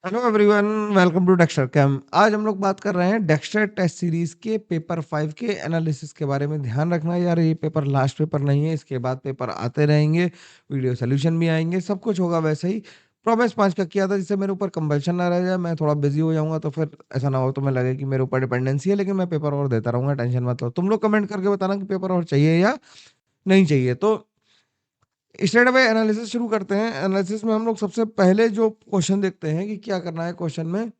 Hello everyone, welcome to Dexter cam. आज हम लोग बात कर रहे हैं डेक्स्टर टेस्ट सीरीज के पेपर 5 के एनालिसिस के बारे में। ध्यान रखना यार, ये पेपर लास्ट पेपर नहीं है, इसके बाद पेपर आते रहेंगे, वीडियो सोल्यूशन भी आएंगे, सब कुछ होगा वैसे ही। प्रॉमिस 5 का किया था, जिससे मेरे ऊपर कंपल्शन ना रह जाए, मैं थोड़ा बिजी हो जाऊंगा तो फिर ऐसा ना हो तो मैं लगे कि मेरे ऊपर डिपेंडेंसी है, लेकिन मैं पेपर और देता रहूंगा, टेंशन मत लो। तुम लोग कमेंट करके बताना कि पेपर और चाहिए या नहीं चाहिए। तो स्ट्रेट अवे एनालिसिस शुरू करते हैं। एनालिसिस में हम लोग सबसे पहले जो क्वेश्चन देखते हैं कि क्या करना है। क्वेश्चन में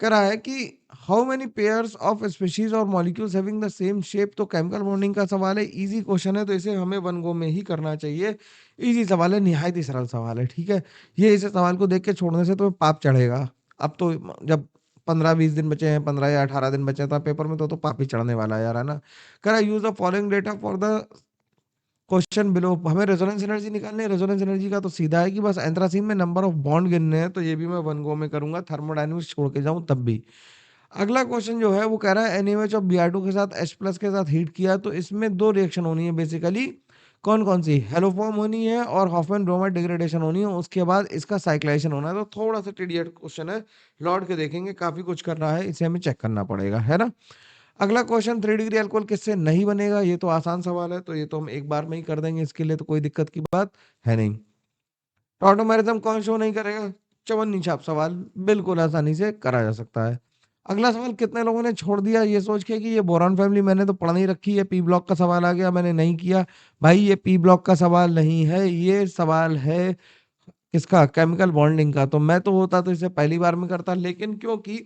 करा है कि how many pairs of species और molecules having the same shape. तो केमिकल बॉन्डिंग का सवाल है, इजी क्वेश्चन है, तो इसे हमें वन गो में ही करना चाहिए। इजी सवाल है, निहायत ही सरल सवाल है, ठीक है। ये इस सवाल को देख के छोड़ने से तो पाप चढ़ेगा। अब तो जब 15-20 दिन बचे हैं, 15 या 18 दिन बचे हैं तो पेपर में तो पाप ही चढ़ने वाला है यार, है ना। करा use the following data for the question below. हमें रेजोनेंस एनर्जी निकालनी है। रेजोनेंस एनर्जी का तो सीधा है कि बस एंथ्रासीन में नंबर ऑफ बॉन्ड गिनने हैं, तो ये भी मैं वन गो में करूंगा, थर्मोडायनेमिक्स छोड़ के जाऊं तब भी। अगला क्वेश्चन जो है वो कह रहा है एनएच ऑफ Br2 के साथ H प्लस के साथ हीट किया, तो इसमें दो रिएक्शन होनी है बेसिकली। कौन कौन सी? हेलोफॉर्म होनी है और हॉफमैन ब्रोमाइड डिग्रेडेशन होनी है, उसके बाद इसका साइक्लाइजेशन होना है। तो थोड़ा सा टीडियट क्वेश्चन है, लौट के देखेंगे, काफी कुछ कर रहा है, इसे हमें चेक करना पड़ेगा, है ना। अगला क्वेश्चन, 3 डिग्री अल्कोहल किससे नहीं बनेगा। ये तो आसान सवाल है, तो ये तो हम एक बार में ही कर देंगे, इसके लिए तो कोई दिक्कत की बात है नहीं। ऑटोमेरिज्म कौन शो नहीं करेगा? चवन्नी छाप सवाल, बिल्कुल आसानी से करा जा सकता है। अगला सवाल, कितने लोगों ने छोड़ दिया ये सोच के कि ये बोरॉन फैमिली मैंने तो पढ़ नहीं रखी है, पी ब्लॉक का सवाल आ गया, मैंने नहीं किया। भाई ये पी ब्लॉक का सवाल नहीं है, ये सवाल है किसका? केमिकल बॉन्डिंग का। तो मैं तो होता तो इसे पहली बार में करता, लेकिन क्योंकि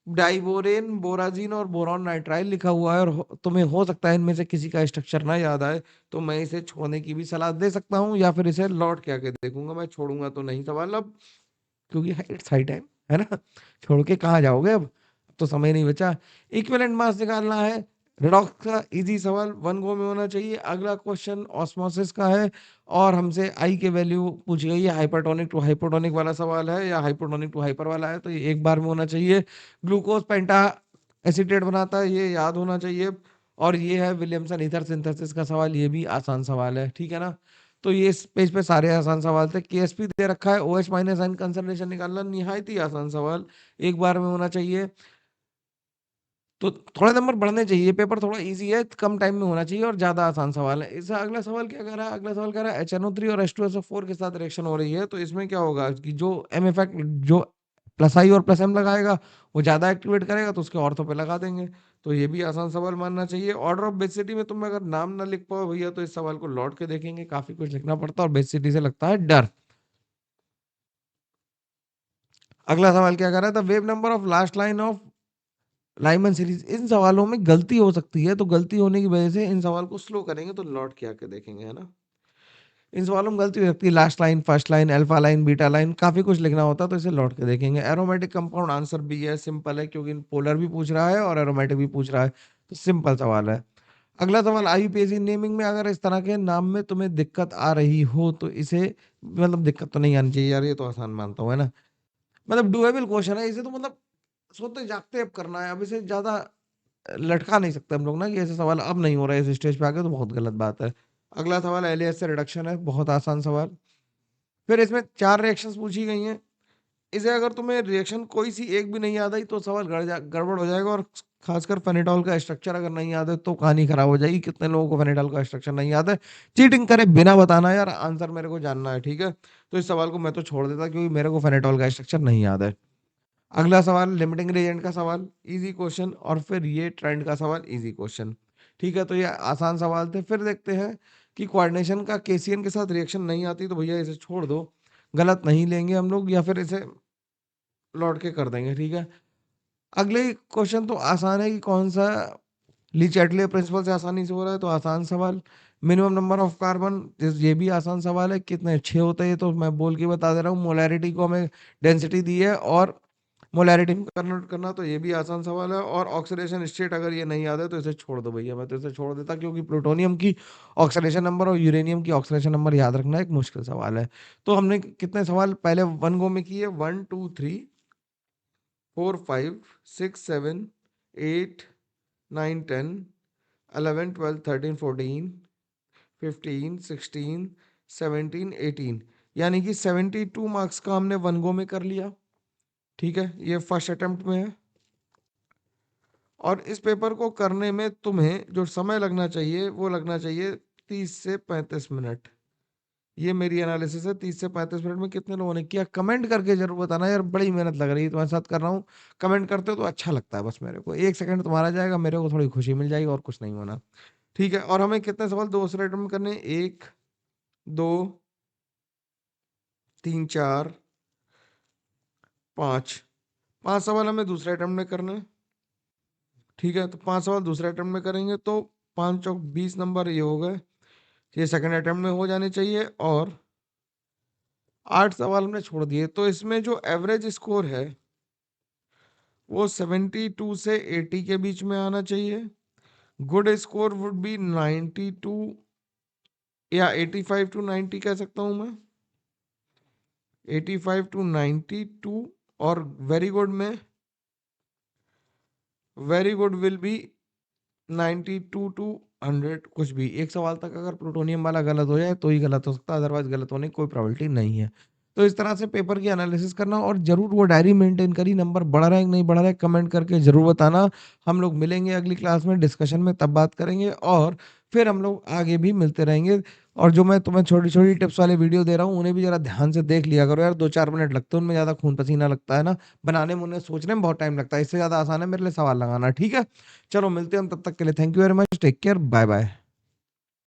डाइबोरेन, बोराजीन और बोरॉन नाइट्राइल लिखा हुआ है और तुम्हें हो सकता है इनमें से किसी का स्ट्रक्चर ना याद आए, तो मैं इसे छोड़ने की भी सलाह दे सकता हूँ, या फिर इसे लौट के आके देखूंगा। मैं छोड़ूंगा तो नहीं सवाल अब, क्योंकि इट्स हाई टाइम, है ना। छोड़ के कहाँ जाओगे अब तो समय नहीं बचा। इक्विवेलेंट मास निकालना है। रेडॉक्स का इजी सवाल, वन गो में होना चाहिए। अगला क्वेश्चन ऑस्मोसिस का है और हमसे आई के वैल्यू पूछी गई है। हाइपरटोनिक टू हाइपोटोनिक वाला सवाल है या हाइपोटोनिक टू हाइपर वाला है, तो ये एक बार में होना चाहिए। ग्लूकोज पेंटा एसीटेट बनाता है, ये याद होना चाहिए। और ये है विलियमसन ईथर सिंथेसिस का सवाल, ये भी आसान सवाल है, ठीक है ना। तो ये इस पेज पे सारे आसान सवाल थे। केएसपी दे रखा है, OH माइनस आयन कंसंट्रेशन निकालना, निहायत ही आसान सवाल, एक बार में होना चाहिए। तो थोड़े नंबर बढ़ने चाहिए, पेपर थोड़ा इजी है, कम टाइम में होना चाहिए और ज्यादा आसान सवाल है। इस अगला सवाल क्या कह रहा है? अगला सवाल कह रहा है HNO3 और H2SO4 के साथ रिएक्शन हो रही है, तो इसमें क्या होगा कि जो एम इफेक्ट, जो प्लस आई और प्लस एम लगाएगा वो ज्यादा एक्टिवेट करेगा, तो उसके ऑर्थो पे लगा देंगे। तो ये भी आसान सवाल मानना चाहिए। ऑर्डर ऑफ बेसिसिटी में तुम अगर नाम ना लिख पाओ भैया, तो इस सवाल को लौट के देखेंगे, काफी कुछ लिखना पड़ता है और बेसिसिटी से लगता है डर। अगला सवाल क्या कर रहा है? The wave number of last line of Lyman series. इन सवालों में गलती हो सकती है, तो गलती होने की वजह से इन सवाल को स्लो करेंगे, तो लौट के आके देखेंगे, है ना। इन सवालों में गलती हो सकती है, last line, first line, alpha line, beta line, काफी कुछ लिखना होता है, तो इसे लौट के देखेंगे। एरोमेटिक कंपाउंड, आंसर बी है, सिंपल है, क्योंकि पोलर भी पूछ रहा है और एरोमेटिक भी पूछ रहा है, तो सिंपल सवाल है। अगला सवाल, आईयूपीएसी नेमिंग में अगर इस तरह के नाम में तुम्हें दिक्कत आ रही हो तो इसे, मतलब दिक्कत तो नहीं आनी चाहिए यार, ये तो आसान मानता हूँ, है ना। मतलब डुएबल क्वेश्चन है, इसे तो मतलब सोते जागते अब करना है, अब इसे ज्यादा लटका नहीं सकते हम लोग ना कि ऐसे सवाल अब नहीं हो रहा है इस स्टेज पे आके, तो बहुत गलत बात है। अगला सवाल एलियस से रिडक्शन है, बहुत आसान सवाल। फिर इसमें 4 रिएक्शंस पूछी गई हैं। इसे अगर तुम्हें रिएक्शन कोई सी एक भी नहीं याद आई तो सवाल गड़बड़ हो जाएगा, और खासकर फेनिटॉल का स्ट्रक्चर अगर नहीं याद है तो कहानी खराब हो जाएगी। कितने लोगों को फेनिटॉल का स्ट्रक्चर नहीं याद है? चीटिंग करे बिना बताना यार, आंसर मेरे को जानना है, ठीक है। तो इस सवाल को मैं तो छोड़ देता, क्योंकि मेरे को फेनिटॉल का स्ट्रक्चर नहीं याद है। अगला सवाल, लिमिटिंग रिएजेंट का सवाल, इजी क्वेश्चन, और फिर ये ट्रेंड का सवाल, इजी क्वेश्चन, ठीक है। तो ये आसान सवाल थे। फिर देखते हैं कि कोऑर्डिनेशन का केसीएन के साथ रिएक्शन नहीं आती, तो भैया इसे छोड़ दो, गलत नहीं लेंगे हम लोग, या फिर इसे लौट के कर देंगे, ठीक है। अगले क्वेश्चन तो आसान है कि कौन सा ली चैटले प्रिंसिपल से आसानी से हो रहा है, तो आसान सवाल। मिनिमम नंबर ऑफ कार्बन, ये भी आसान सवाल है, कितने 6 होते हैं, तो मैं बोल के बता दे रहा हूँ। मोलैरिटी को हमें डेंसिटी दी है और मोलैरिटी में कन्वर्ट करना, तो ये भी आसान सवाल है। और ऑक्सीडेशन स्टेट अगर ये नहीं याद है तो इसे छोड़ दो भैया, मैं तो इसे छोड़ देता, क्योंकि प्लूटोनियम की ऑक्सीडेशन नंबर और यूरेनियम की ऑक्सीडेशन नंबर याद रखना एक मुश्किल सवाल है। तो हमने कितने सवाल पहले वन गो में किए? 1 2 3 4 5 6 7 8 9 10 11 12 13 14 15 16 17 18, यानी कि 72 मार्क्स का हमने वन गो में कर लिया। ठीक है, ये फर्स्ट अटेम्प्ट में है। और इस पेपर को करने में तुम्हें जो समय लगना चाहिए वो लगना चाहिए 30 से 35 मिनट। ये मेरी एनालिसिस है। 30 से 35 मिनट में कितने लोगों ने किया कमेंट करके जरूर बताना यार, बड़ी मेहनत लग रही है तुम्हारे साथ कर रहा हूँ। कमेंट करते हो तो अच्छा लगता है, बस मेरे को 1 सेकंड तुम्हारा जाएगा, मेरे को थोड़ी खुशी मिल जाएगी और कुछ नहीं होना। ठीक है, और हमें कितने सवाल दूसरे अटेम्प्ट करने? 1 2 3 4 5। 5 सवाल हमें दूसरे अटेम्प्ट में करने हैं। ठीक है, तो 5 सवाल दूसरे अटेम्प्ट में करेंगे तो 5 चौक 20 नंबर ये हो गए। ये सेकंड अटेम्प्ट में हो जाने चाहिए। और 8 सवाल हमने छोड़ दिए, तो इसमें जो एवरेज स्कोर है वो 72 से 80 के बीच में आना चाहिए। गुड स्कोर वुड बी 92 या 85 टू 90 कह सकता हूं मैं, 85 टू 92। और वेरी गुड में, very good will be 92 to 100। कुछ भी एक सवाल तक अगर प्लूटोनियम वाला गलत हो जाए तो ही गलत हो सकता है, अदरवाइज गलत होने की कोई प्रोबेबिलिटी नहीं है। तो इस तरह से पेपर की एनालिसिस करना, और जरूर वो डायरी मेंटेन करी, नंबर बढ़ रहा है कि नहीं बढ़ रहा है कमेंट करके जरूर बताना। हम लोग मिलेंगे अगली क्लास में, डिस्कशन में तब बात करेंगे, और फिर हम लोग आगे भी मिलते रहेंगे। और जो मैं तुम्हें छोटी छोटी टिप्स वाले वीडियो दे रहा हूँ उन्हें भी जरा ध्यान से देख लिया करो यार, 2-4 मिनट लगते हैं उनमें, ज्यादा खून पसीना लगता है ना बनाने में, उन्हें सोचने में बहुत टाइम लगता है, इससे ज्यादा आसान है मेरे लिए सवाल लगाना। ठीक है, चलो मिलते हैं हम, तब तक के लिए thank you very much, take care, bye bye.